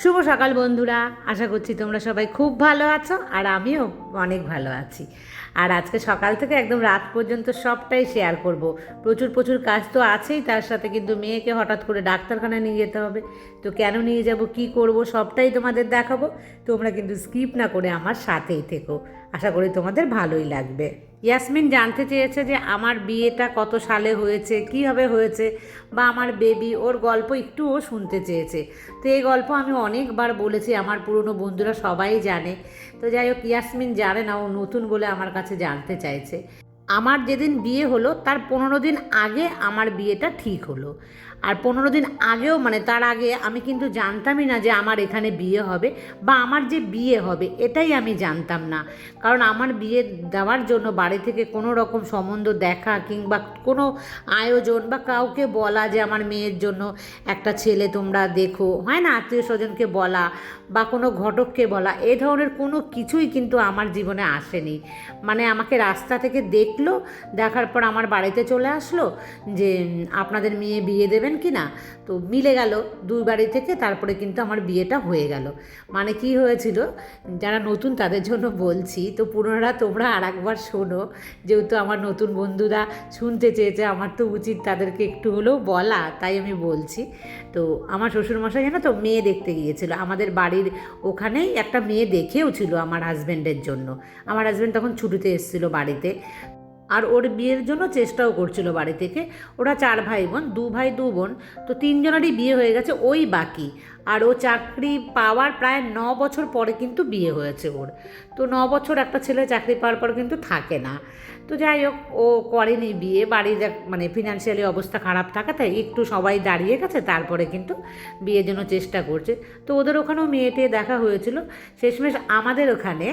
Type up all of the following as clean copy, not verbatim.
শুভ সকাল বন্ধুরা, আশা করছি তোমরা সবাই খুব ভালো আছো আর আমিও অনেক ভালো আছি। আর আজকে সকাল থেকে একদম রাত পর্যন্ত সবটাই শেয়ার করব। প্রচুর প্রচুর কাজ তো আছেই, তার সাথে কিন্তু মেয়েকে হঠাৎ করে ডাক্তারখানায় নিয়ে যেতে হবে। তো কেন নিয়ে যাব, কি করব, সবটাই তোমাদের দেখাবো। তোমরা কিন্তু স্কিপ না করে আমার সাথেই থেকো, আশা করি তোমাদের ভালোই লাগবে। ইয়াসমিন জানতে চেয়েছে যে আমার বিয়েটা কত সালে হয়েছে, কীভাবে হয়েছে, বা আমার বেবি, ওর গল্প একটুও শুনতে চেয়েছে। তো এই গল্প আমি অনেকবার বলেছি, আমার পুরনো বন্ধুরা সবাই জানে। তো যাই হোক, ইয়াসমিন জানে না, ও নতুন বলে আমার কাছে জানতে চাইছে। আমার যেদিন বিয়ে হলো তার 15 দিন আগে আমার বিয়েটা ঠিক হলো। আর 15 দিন আগেও, মানে তার আগে আমি কিন্তু জানতামই না যে আমার এখানে বিয়ে হবে, বা আমার যে বিয়ে হবে এটাই আমি জানতাম না। কারণ আমার বিয়ে দেওয়ার জন্য বাড়ি থেকে কোনো রকম সম্বন্ধ দেখা কিংবা কোনো আয়োজন বা কাউকে বলা যে আমার মেয়ের জন্য একটা ছেলে তোমরা দেখো, হয় না, আত্মীয় স্বজনকে বলা বা কোনো ঘটককে বলা, এ ধরনের কোনো কিছুই কিন্তু আমার জীবনে আসেনি। মানে আমাকে রাস্তা থেকে দেখলো, দেখার পর আমার বাড়িতে চলে আসলো যে আপনাদের মেয়ে বিয়ে দেবেন কি না। তো মিলে গেল দুই বাড়ি থেকে, তারপরে কিন্তু আমার বিয়েটা হয়ে গেল। মানে কি হয়েছিল, যারা নতুন তাদের জন্য বলছি, তো পুরোনোরা তোমরা আর একবার শোনো, যেহেতু আমার নতুন বন্ধুরা শুনতে চেয়েছে, আমার তো উচিত তাদেরকে একটু হলেও বলা, তাই আমি বলছি। তো আমার শ্বশুরমশাই জানো তো মেয়ে দেখতে গিয়েছিল আমাদের বাড়ির ওখানেই, একটা মেয়ে দেখেও ছিল আমার হাজব্যান্ডের জন্য। আমার হাজব্যান্ড তখন ছুটিতে এসেছিলো বাড়িতে, আর ওর বিয়ের জন্য চেষ্টাও করছিল বাড়ি থেকে। ওরা 4 ভাই বোন, 2 ভাই 2 বোন, তো 3 জনেরই বিয়ে হয়ে গেছে, ওই বাকি। আর ও চাকরি পাওয়ার প্রায় 9 বছর পরে কিন্তু বিয়ে হয়েছে ওর। তো 9 বছর একটা ছেলে চাকরি পাওয়ার পর কিন্তু থাকে না। তো যাই হোক, ও করেনি বিয়ে, বাড়ির মানে ফিনান্সিয়ালি অবস্থা খারাপ থাকাতে একটু সবাই দাঁড়িয়ে গেছে, তারপরে কিন্তু বিয়ের জন্য চেষ্টা করছে। তো ওদের ওখানেও মেয়েটে দেখা হয়েছিল। শেষমেশ আমাদের ওখানে,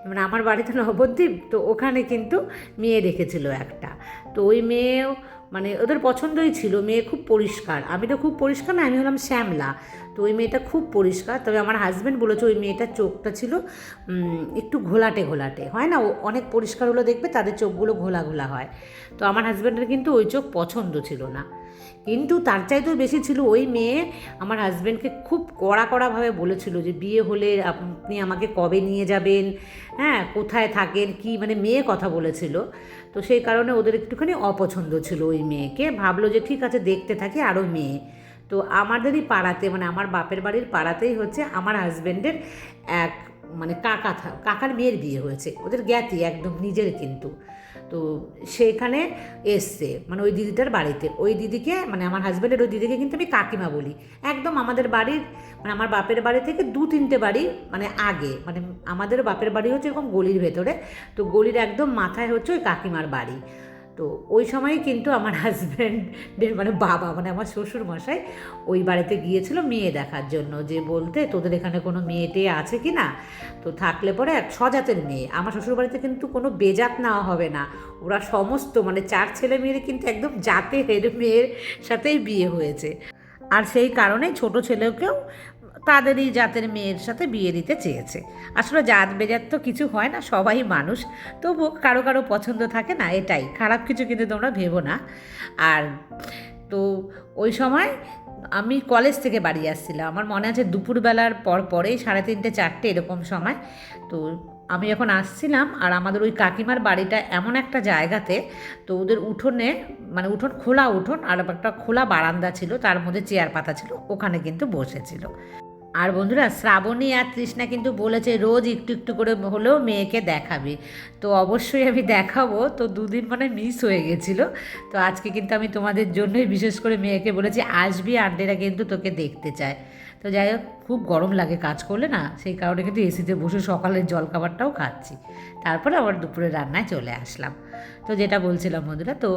মানে আমার বাড়িতে নবদ্বীপ, তো ওখানে কিন্তু মেয়ে রেখেছিল একটা। তো ওই মেয়েও মানে ওদের পছন্দই ছিল, মেয়ে খুব পরিষ্কার। আমি তো খুব পরিষ্কার না, আমি হলাম শ্যামলা। তো ওই মেয়েটা খুব পরিষ্কার, তবে আমার হাজব্যান্ড বলেছে ওই মেয়েটার চোখটা ছিল একটু ঘোলাটে ঘোলাটে, হয় না, ও অনেক পরিষ্কার হলো দেখবে তাদের চোখগুলো ঘোলা ঘোলা হয়। তো আমার হাজব্যান্ডের কিন্তু ওই চোখ পছন্দ ছিল না। কিন্তু তার চাইতেও বেশি ছিল, ওই মেয়ে আমার হাজব্যান্ডকে খুব কড়াভাবে বলেছিল যে বিয়ে হলে আপনি আমাকে কবে নিয়ে যাবেন, হ্যাঁ, কোথায় থাকেন, কি, মানে মেয়ে কথা বলেছিল। তো সেই কারণে ওদের একটুখানি অপছন্দ ছিল ওই মেয়েকে। ভাবলো যে ঠিক আছে, দেখতে থাকি আরও মেয়ে। তো আমাদেরই পাড়াতে, মানে আমার বাপের বাড়ির পাড়াতেই হচ্ছে আমার হাজব্যান্ডের এক, মানে কাকার মেয়ের বিয়ে হয়েছে, ওদের জ্ঞাতি একদম নিজের কিন্তু। তো সেইখানে এসছে, মানে ওই দিদিটার বাড়িতে, ওই দিদিকে, মানে আমার হাজব্যান্ডের ওই দিদিকে কিন্তু আমি কাকিমা বলি। একদম আমাদের বাড়ির, মানে আমার বাপের বাড়ি থেকে 2-3টে বাড়ি মানে আগে, মানে আমাদের বাপের বাড়ি হচ্ছে এরকম গলির ভেতরে। তো গলির একদম মাথায় হচ্ছে ওই কাকিমার বাড়ি। তো ওই সময় কিন্তু আমার হাজব্যান্ডের মানে বাবা, মানে আমার শ্বশুর মশাই ওই বাড়িতে গিয়েছিল মেয়ে দেখার জন্য, যে বলতে তোদের এখানে কোনো মেয়ে টেয়ে আছে কি না। তো থাকলে পরে এক সজাতের মেয়ে, আমার শ্বশুর বাড়িতে কিন্তু কোনো বেজাত নেওয়া হবে না, ওরা সমস্ত মানে 4 ছেলে মেয়ের কিন্তু একদম জাতের মেয়ের সাথেই বিয়ে হয়েছে। আর সেই কারণেই ছোট ছেলেকেও তাদেরই জাতের মেয়ের সাথে বিয়ে দিতে চেয়েছে। আসলে জাত বেজাত তো কিছু হয় না, সবাই মানুষ, তবু কারো কারো পছন্দ থাকে না, এটাই, খারাপ কিছু কিন্তু তোমরা ভেবো না। আর তো ওই সময় আমি কলেজ থেকে বাড়ি আসছিলাম, আমার মনে আছে দুপুরবেলার পরেই 3:30-4টে এরকম সময়। তো আমি যখন আসছিলাম, আর আমাদের ওই কাকিমার বাড়িটা এমন একটা জায়গাতে, তো ওদের উঠোনে, মানে উঠোন, খোলা উঠোন, আর একটা খোলা বারান্দা ছিল, তার মধ্যে চেয়ার পাতা ছিল, ওখানে কিন্তু বসেছিল। আর বন্ধুরা, শ্রাবণী আর তৃষ্ণা কিন্তু বলেছে রোজ একটু একটু করে হলেও মেয়েকে দেখাবে। তো অবশ্যই আমি দেখাবো। তো 2 দিন মানে মিস হয়ে গেছিলো। তো আজকে কিন্তু আমি তোমাদের জন্যই বিশেষ করে মেয়েকে বলেছি আসবি, আন্টিরা কিন্তু তোকে দেখতে চায়। তো যাই হোক, খুব গরম লাগে কাজ করলে না, সেই কারণে কিন্তু এসিতে বসে সকালের জলখাবারটাও খাচ্ছি। তারপরে আবার দুপুরে রান্নায় চলে আসলাম। তো যেটা বলছিলাম বন্ধুরা, তো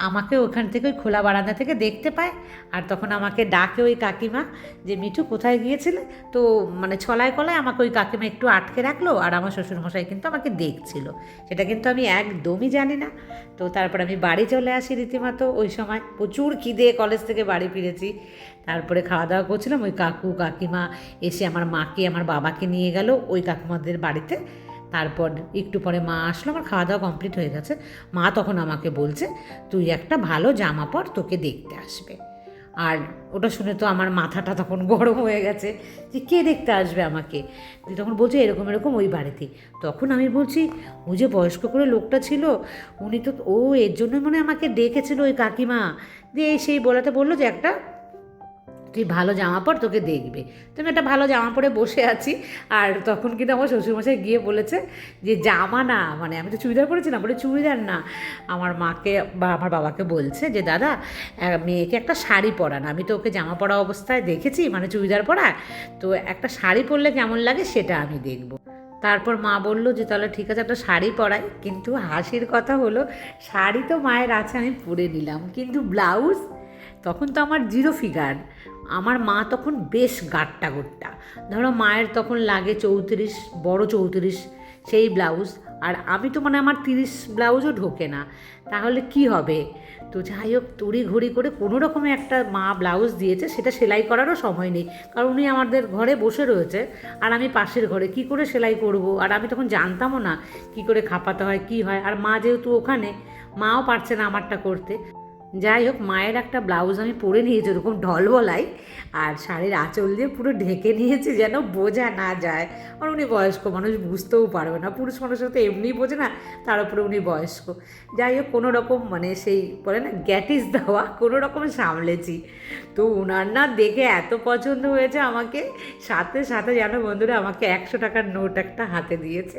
আমাকে ওখান থেকে ওই খোলা বারান্দা থেকে দেখতে পায়, আর তখন আমাকে ডাকে ওই কাকিমা যে মিঠু কোথায় গিয়েছিলে। তো মানে ছলায় কলায় আমাকে ওই কাকিমা একটু আটকে রাখলো, আর আমার শ্বশুরমশাই কিন্তু আমাকে দেখছিল, সেটা কিন্তু আমি একদমই জানি না। তো তারপর আমি বাড়ি চলে আসি রীতিমতো, ওই সময় প্রচুর খিদে, কলেজ থেকে বাড়ি ফিরেছি, তারপরে খাওয়া দাওয়া করছিলাম। ওই কাকু কাকিমা এসে আমার মাকে আমার বাবাকে নিয়ে গেল ওই কাকিমাদের বাড়িতে। তারপর একটু পরে মা আসলো, আমার খাওয়া দাওয়া কমপ্লিট হয়ে গেছে। মা তখন আমাকে বলছে তুই একটা ভালো জামা পর, তোকে দেখতে আসবে। আর ওটা শুনে তো আমার মাথাটা তখন গরম হয়ে গেছে যে কে দেখতে আসবে আমাকে। দিয়ে তখন বলছে এরকম এরকম ওই বাড়িতে। তখন আমি বলছি ওই যে বয়স্ক করে লোকটা ছিল উনি তো ও এর জন্যই মনে হয় আমাকে ডেকেছিল ওই কাকিমা। দিয়ে সেই বলাতে বললো যে একটা তুই ভালো জামা পর, তোকে দেখবে। তো আমি একটা ভালো জামা পরে বসে আছি। আর তখন কিন্তু আমার শ্বশুরমশাই গিয়ে বলেছে যে জামা না, মানে আমি তো চুড়িদার পরেছিলাম, বলে চুড়িদার না, আমার মাকে বা আমার বাবাকে বলছে যে দাদা মেয়েকে একটা শাড়ি পরান, আমি তো ওকে জামা পরা অবস্থায় দেখেছি, মানে চুড়িদার পরা, তো একটা শাড়ি পরলে কেমন লাগে সেটা আমি দেখবো। তারপর মা বললো যে তাহলে ঠিক আছে একটা শাড়ি পরাই। কিন্তু হাসির কথা হলো শাড়ি তো মায়ের আছে, আমি পরে নিলাম, কিন্তু ব্লাউজ তখন তো আমার জিরো ফিগার। আমার মা তখন বেশ গাট্টা গোট্টা, ধরো মায়ের তখন লাগে 34, বড় 34 সেই ব্লাউজ, আর আমি তো মানে আমার 30 ব্লাউজও ঢোকে না, তাহলে কি হবে। তো যাই হোক তড়ি ঘড়ি করে কোনো রকমে একটা মা ব্লাউজ দিয়েছে, সেটা সেলাই করারও সময় নেই, কারণ উনি আমাদের ঘরে বসে রয়েছে আর আমি পাশের ঘরে কি করে সেলাই করব। আর আমি তখন জানতামও না কি করে খাপাতে হয় কি হয়, আর মা যেহেতু ওখানে, মাও পারছে না আমারটা করতে। যাই হোক মায়ের একটা ব্লাউজ আমি পরে নিয়েছি ওরকম ঢলবলাই, আর শাড়ির আঁচল দিয়ে পুরো ঢেকে নিয়েছি যেন বোঝা না যায়। আর উনি বয়স্ক মানুষ, বুঝতেও পারবে না, পুরুষ মানুষের তো এমনিই বোঝে না, তার উপরে উনি বয়স্ক। যাই হোক কোনো রকম মানে সেই বলে না গ্যাটিস দেওয়া কোনো রকম সামলেছি। তো ওনার না দেখে এত পছন্দ হয়েছে আমাকে, সাথে সাথে জানো বন্ধুরা আমাকে 100 টাকার নোট একটা হাতে দিয়েছে।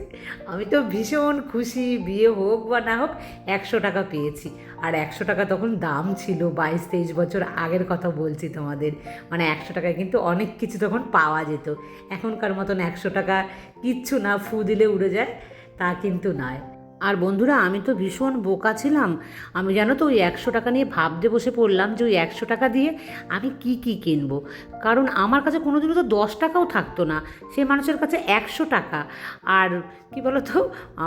আমি তো ভীষণ খুশি, বিয়ে হোক বা না হোক 100 টাকা পেয়েছি। আর 100 টাকা তখন দাম ছিল, 22-23 বছর আগের কথা বলছি তোমাদের, মানে 100 টাকায় কিন্তু অনেক কিছু তখন পাওয়া যেত। এখনকার মতন 100 টাকা কিচ্ছু না, ফু দিলে উড়ে যায়, তা কিন্তু নয়। আর বন্ধুরা আমি তো ভীষণ বোকা ছিলাম, আমি জানো তো ওই 100 টাকা নিয়ে ভাবতে বসে পড়লাম যে ওই 100 টাকা দিয়ে আমি কি কি কিনবো, কারণ আমার কাছে কোনো দিনও তো 10 টাকাও থাকতো না, সে মানুষের কাছে 100 টাকা। আর কি বলো তো,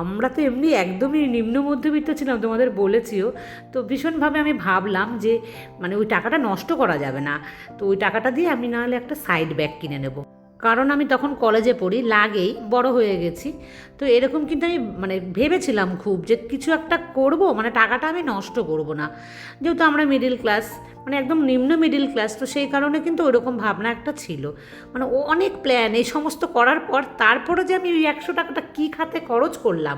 আমরা তো এমনি একদমই নিম্ন মধ্যবিত্ত ছিলাম, তোমাদের বলেছিও। তো ভীষণভাবে আমি ভাবলাম যে মানে ওই টাকাটা নষ্ট করা যাবে না, তো ওই টাকাটা দিয়ে আমি নাহলে একটা সাইড ব্যাগ কিনে নেব, কারণ আমি তখন কলেজে পড়ি, লাগেই, বড় হয়ে গেছি। তো এরকম কিন্তু আমি মানে ভেবেছিলাম খুব যে কিছু একটা করব, মানে টাকাটা আমি নষ্ট করব না, যেহেতু আমরা মিডিল ক্লাস, মানে একদম নিম্ন মিডিল ক্লাস, তো সেই কারণে কিন্তু ওরকম ভাবনা একটা ছিল। মানে ও অনেক প্ল্যান এই সমস্ত করার পর তারপরে যে আমি ওই 100 টাকাটা কী খাতে খরচ করলাম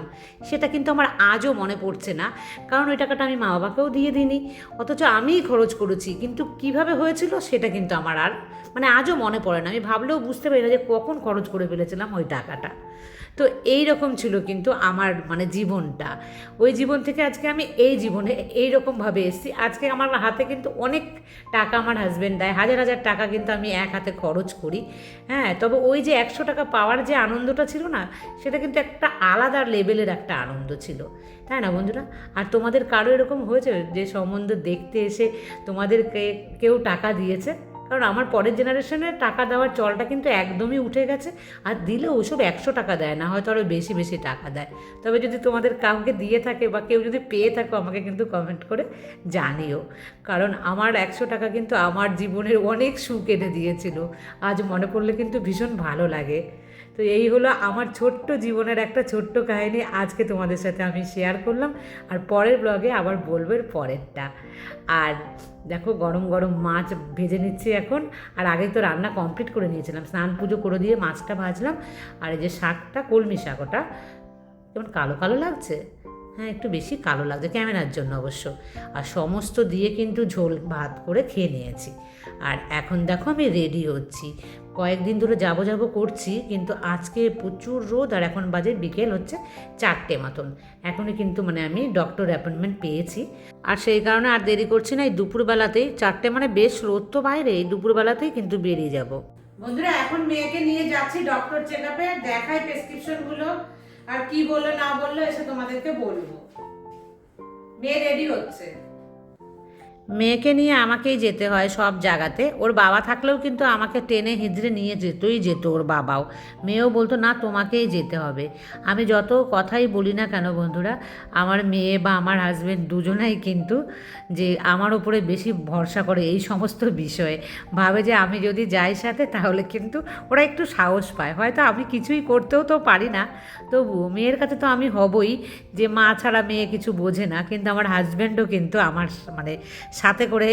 সেটা কিন্তু আমার আজও মনে পড়ছে না, কারণ ওই টাকাটা আমি মা বাবাকেও দিয়ে দিইনি, অথচ আমিই খরচ করেছি। কিন্তু কিভাবে হয়েছিল সেটা কিন্তু আমার আর মানে আজও মনে পড়ে না, আমি ভাবলেও বুঝতে পারি না যে কখন খরচ করে ফেলেছিলাম ওই টাকাটা। তো এই রকম ছিল কিন্তু আমার মানে জীবনটা, ওই জীবন থেকে আজকে আমি এই জীবনে এই রকমভাবে এসেছি। আজকে আমার হাতে কিন্তু অনেক টাকা আমার হাজব্যান্ড দেয়, হাজার হাজার টাকা কিন্তু আমি এক হাতে খরচ করি। হ্যাঁ, তবে ওই যে 100 টাকা পাওয়ার যে আনন্দটা ছিল না, সেটা কিন্তু একটা আলাদা লেভেলের একটা আনন্দ ছিল, তাই না বন্ধুরা? আর তোমাদের কারো এরকম হয়েছে যে সম্বন্ধ দেখতে এসে তোমাদেরকে কেউ টাকা দিয়েছে? কারণ আমার পরের জেনারেশনের টাকা দেওয়ার চলটা কিন্তু একদমই উঠে গেছে, আর দিলেও ওসব 100 টাকা দেয় না, হয়তো আরও বেশি বেশি টাকা দেয়। তবে যদি তোমাদের কাউকে দিয়ে থাকে বা কেউ যদি পেয়ে থাকো আমাকে কিন্তু কমেন্ট করে জানিও, কারণ আমার 100 টাকা কিন্তু আমার জীবনের অনেক সুখ এনে দিয়েছিল, আজ মনে পড়লে কিন্তু ভীষণ ভালো লাগে। তো এই হলো আমার ছোট্ট জীবনের একটা ছোট্ট কাহিনী, আজকে তোমাদের সাথে আমি শেয়ার করলাম। আর পরের ব্লগে আবার বলবো এর পরেরটা। আর দেখো গরম গরম মাছ ভেজে নিচ্ছি এখন, আর আগে তো রান্না কমপ্লিট করে নিয়েছিলাম, স্নান পুজো করে দিয়ে মাছটা ভাজলাম। আর এই যে শাকটা, কলমি শাক, ওটা কেমন কালো কালো লাগছে, হ্যাঁ একটু বেশি কালো লাগছে ক্যামেরার জন্য অবশ্য। আর সমস্ত দিয়ে কিন্তু ঝোল ভাত করে খেয়ে নিয়েছি। আর এখন দেখো আমি রেডি হচ্ছি, কয়েকদিন ধরে যাবো যাবো করছি, কিন্তু আজকে প্রচুর রোদ, আর এখন বাজে বিকেল হচ্ছে 4টে মতন, এখনই কিন্তু মানে আমি ডক্টর অ্যাপয়েন্টমেন্ট পেয়েছি। আর সেই কারণে আর দেরি করছি না, এই দুপুরবেলাতেই 4টে মানে বেশ রোদ তো বাইরে, এই দুপুরবেলাতেই কিন্তু বেরিয়ে যাব। বন্ধুরা এখন মেয়েকে নিয়ে যাচ্ছি ডক্টর চেক আপে, দেখাই প্রেসক্রিপশনগুলো, আর কি বললো না বললো এসে তোমাদেরকে বলবো। মেয়ে রেডি হচ্ছে। মেয়েকে নিয়ে আমাকেই যেতে হয় সব জায়গাতে, ওর বাবা থাকলেও কিন্তু আমাকে টেনে হিজড়ে নিয়ে যেত ওর বাবাও, মেয়েও বলতো না তোমাকেই যেতে হবে। আমি যত কথাই বলি না কেন বন্ধুরা, আমার মেয়ে বা আমার হাজব্যান্ড দুজনাই কিন্তু যে আমার ওপরে বেশি ভরসা করে এই সমস্ত বিষয়ে, ভাবে যে আমি যদি যাই সাথে তাহলে কিন্তু ওরা একটু সাহস পায়। হয়তো আমি কিছুই করতেও তো পারি না, তবুও মেয়ের কাছে তো আমি হবই, যে মা ছাড়া মেয়ে কিছু বোঝে না, কিন্তু আমার হাজব্যান্ডও কিন্তু আমার মানে সাথে করে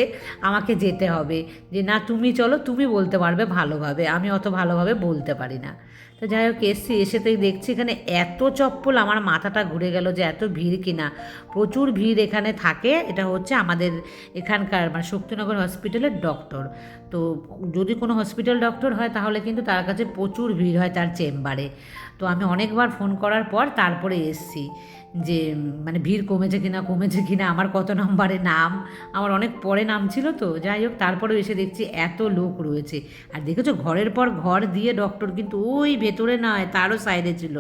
আমাকে যেতে হবে, যে না তুমি চলো, তুমি বলতে পারবে ভালোভাবে, আমি অত ভালোভাবে বলতে পারি না। তো যাই হোক এসছি, এসেতেই দেখছি এখানে এত চপ্পল, আমার মাথাটা ঘুরে গেল যে এত ভিড় কিনা। প্রচুর ভিড় এখানে থাকে। এটা হচ্ছে আমাদের এখানকার মানে শক্তিনগর হসপিটালের ডক্টর। তো যদি কোনো হসপিটাল ডক্টর হয় তাহলে কিন্তু তার কাছে প্রচুর ভিড় হয় তার চেম্বারে। তো আমি অনেকবার ফোন করার পর তারপরে এসছি যে মানে ভিড় কমেছে কিনা, আমার কত নম্বরে নাম, আমার অনেক পরে নাম ছিল। তো যাই হোক তারপরেও এসে দেখছি এত লোক রয়েছে। আর দেখেছো ঘরের পর ঘর দিয়ে ডক্টর কিন্তু ওই ভেতরে নয়, তারও সাইডে ছিল,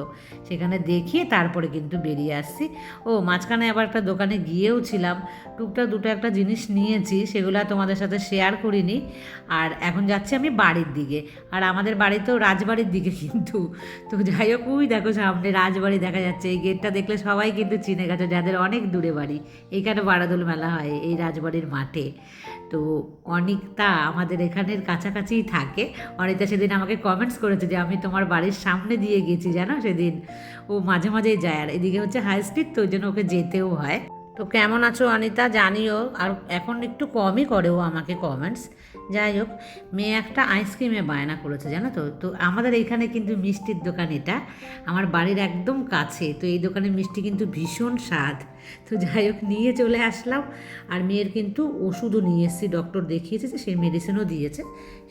সেখানে দেখিয়ে তারপরে কিন্তু বেরিয়ে আসছি। ও মাঝখানে আবার একটা দোকানে গিয়েও ছিলাম, টুকটাক দুটো একটা জিনিস নিয়েছি, সেগুলো আর তোমাদের সাথে শেয়ার করিনি। আর এখন যাচ্ছি আমি বাড়ির দিকে, আর আমাদের বাড়িতেও রাজবাড়ির দিকে কিন্তু। তো যাই হোক ওই দেখো সামনে রাজবাড়ি দেখা যাচ্ছে, এই গেটটা দেখলে সবাই কিন্তু চিনে গেছে যাদের অনেক দূরে বাড়ি। এইখানে বারাদোল মেলা হয় এই রাজবাড়ির মাঠে। তো অনিতা আমাদের এখানের কাছাকাছিই থাকে। অনিতা সেদিন আমাকে কমেন্টস করেছে যে আমি তোমার বাড়ির সামনে দিয়ে গেছি জানো সেদিন। ও মাঝে মাঝেই যায়, আর এদিকে হচ্ছে হাই স্পিড, তো ওই জন্য ওকে যেতেও হয়। তো কেমন আছো অনিতা জানিও, আর এখন একটু কমই করে ও আমাকে কমেন্টস। যাই হোক মেয়ে একটা আইসক্রিমে বায়না করেছে জানো তো। তো আমাদের এইখানে কিন্তু মিষ্টির দোকান এটা, আমার বাড়ির একদম কাছে। তো এই দোকানের মিষ্টি কিন্তু ভীষণ স্বাদ। তো যাই হোক নিয়ে চলে আসলাম। আর মেয়ের কিন্তু ওষুধও নিয়ে এসেছি, ডক্টর দেখিয়েছে যে সেই মেডিসিনও দিয়েছে,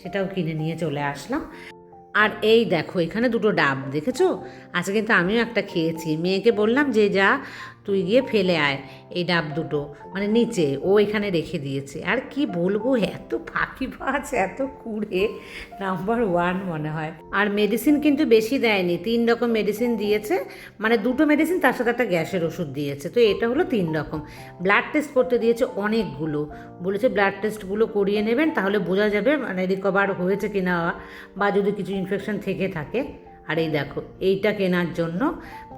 সেটাও কিনে নিয়ে চলে আসলাম। আর এই দেখো এখানে দুটো ডাব দেখেছো, আজকে কিন্তু আমিও একটা খেয়েছি। মেয়েকে বললাম যে যা তুই গিয়ে ফেলে আয় এই ডাব দুটো, মানে নিচে ও এখানে রেখে দিয়েছে। আর কি বলবো, এত ফাঁকিবাজ, এত কুড়ে, নাম্বার ওয়ান মনে হয়। আর মেডিসিন কিন্তু বেশি দেয়নি, 3 রকম মেডিসিন দিয়েছে, মানে দুটো মেডিসিন তার সাথে একটা গ্যাসের ওষুধ দিয়েছে। তো এটা হলো 3 রকম। ব্লাড টেস্ট করতে দিয়েছে অনেকগুলো, বলেছে ব্লাড টেস্টগুলো করিয়ে নেবেন, তাহলে বোঝা যাবে মানে রিকভার হয়েছে কিনা, বা যদি কিছু ইনফেকশন থেকে থাকে। আর এই দেখো এইটা কেনার জন্য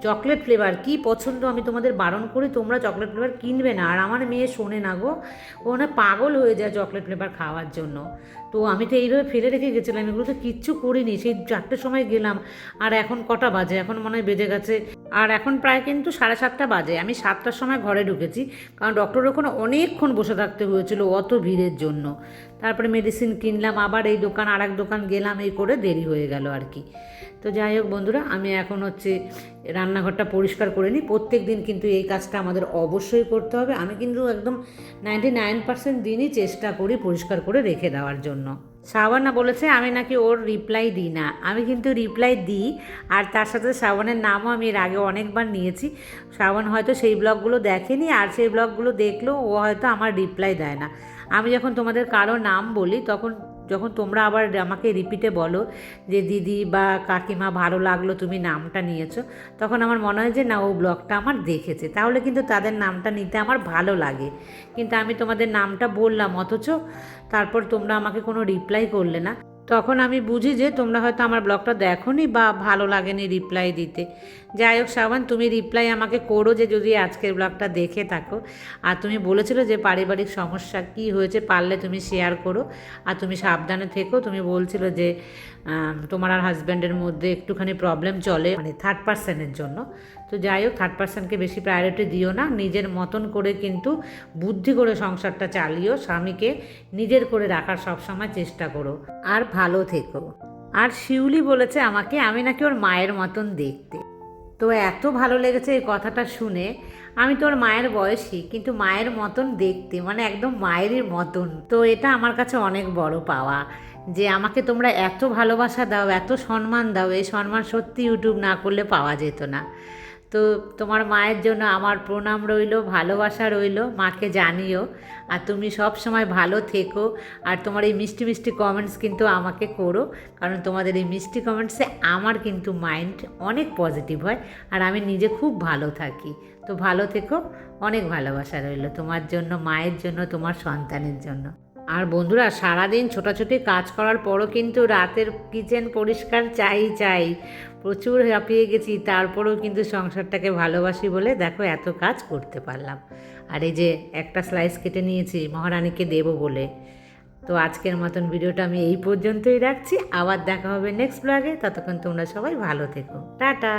চকলেট ফ্লেভার, কি পছন্দ, আমি তোমাদের বারণ করি তোমরা চকলেট ফ্লেভার কিনবে না, আর আমার মেয়ে শোনে না গো, ও না পাগল হয়ে যায় চকলেট ফ্লেভার খাওয়ার জন্য। তো আমি তো এইভাবে ফেলে রেখে গেছিলাম, এগুলো তো কিচ্ছু করিনি, সেই 4টের সময় গেলাম। আর এখন কটা বাজে, এখন মনে হয় বেজে গেছে, আর এখন প্রায় কিন্তু 7:30 বাজে। আমি 7টার সময় ঘরে ঢুকেছি, কারণ ডক্টরের ওখানে অনেকক্ষণ বসে থাকতে হয়েছিল অত ভিড়ের জন্য। তারপরে মেডিসিন কিনলাম, আবার এই দোকান আর এক দোকান গেলাম, এই করে দেরি হয়ে গেল আর কি। তো যাই হোক বন্ধুরা, আমি এখন হচ্ছে রান্নাঘরটা পরিষ্কার করে নিই। প্রত্যেক দিন কিন্তু এই কাজটা আমাদের অবশ্যই করতে হবে। আমি কিন্তু একদম 99% দিনই চেষ্টা করি পরিষ্কার করে রেখে দেওয়ার জন্য। শ্রাবণা বলেছে আমি নাকি ওর রিপ্লাই দিই না, আমি কিন্তু রিপ্লাই দিই। আর তার সাথে শ্রাবণের নামও আমি এর আগে অনেকবার নিয়েছি। শ্রাবণ হয়তো সেই ব্লগগুলো দেখেনি, আর সেই ব্লগগুলো দেখলেও ও হয়তো আমার রিপ্লাই দেয় না। আমি যখন তোমাদের কারো নাম বলি, তখন যখন তোমরা আবার আমাকে রিপিটে বলো যে দিদি বা কাকিমা ভালো লাগলো তুমি নামটা নিয়েছো, তখন আমার মনে হয় যে না ও ব্লগটা আমার দেখেছে, তাহলে কিন্তু তাদের নামটা নিতে আমার ভালো লাগে। কিন্তু আমি তোমাদের নামটা বললাম, অথচ তারপর তোমরা আমাকে কোনো রিপ্লাই করলে না, তখন আমি বুঝি যে তোমরা হয়তো আমার ব্লগটা দেখোনি বা ভালো লাগেনি রিপ্লাই দিতে। যাই হোক শ্রাবণ, তুমি রিপ্লাই আমাকে করো যে যদি আজকের ব্লগটা দেখে থাকো। আর তুমি বলেছিলে যে পারিবারিক সমস্যা কি হয়েছে পারলে তুমি শেয়ার করো, আর তুমি সাবধানে থেকো। তুমি বলছিলে যে তোমার আর হাজব্যান্ডের মধ্যে একটুখানি প্রবলেম চলে, মানে থার্ড পার্সনের জন্য। তো যাই হোক থার্ড পার্সনকে বেশি প্রায়োরিটি দিও না, নিজের মতন করে কিন্তু বুদ্ধি করে সংসারটা চালিও, স্বামীকে নিজের করে রাখার সবসময় চেষ্টা করো, আর ভালো থেকো। আর শিউলি বলেছে আমাকে আমি নাকি ওর মায়ের মতন দেখতে। তো এত ভালো লেগেছে এই কথাটা শুনে। আমি তো ওর মায়ের বয়সী, কিন্তু মায়ের মতন দেখতে, মানে একদম মায়েরই মতন। তো এটা আমার কাছে অনেক বড় পাওয়া, যে আমাকে তোমরা এত ভালোবাসা দাও, এত সম্মান দাও। এই সম্মান সত্যি ইউটিউব না করলে পাওয়া যেত না। তো তোমার মায়ের জন্য আমার প্রণাম রইল, ভালোবাসা রইল, মাকে জানিও। আর তুমি সব সময় ভালো থেকো, আর তোমার এই মিষ্টি মিষ্টি কমেন্টস কিন্তু আমাকে করো, কারণ তোমাদের এই মিষ্টি কমেন্টসে আমার কিন্তু মাইন্ড অনেক পজিটিভ হয়, আর আমি নিজে খুব ভালো থাকি। তো ভালো থেকো, অনেক ভালোবাসা রইল তোমার জন্য, মায়ের জন্য, তোমার সন্তানের জন্য। আর বন্ধুরা, সারাদিন ছোটাছুটি কাজ করার পরও কিন্তু রাতের কিচেন পরিষ্কার চাই। প্রচুর হাঁপিয়ে গেছি, তারপরেও কিন্তু সংসারটাকে ভালোবাসি বলে দেখো এত কাজ করতে পারলাম। আর এই যে একটা স্লাইস কেটে নিয়েছি মহারানীকে দেবো বলে। তো আজকের মতন ভিডিওটা আমি এই পর্যন্তই রাখছি, আবার দেখা হবে নেক্সট ব্লগে। ততক্ষণ তোমরা সবাই ভালো থেকো, টাটা।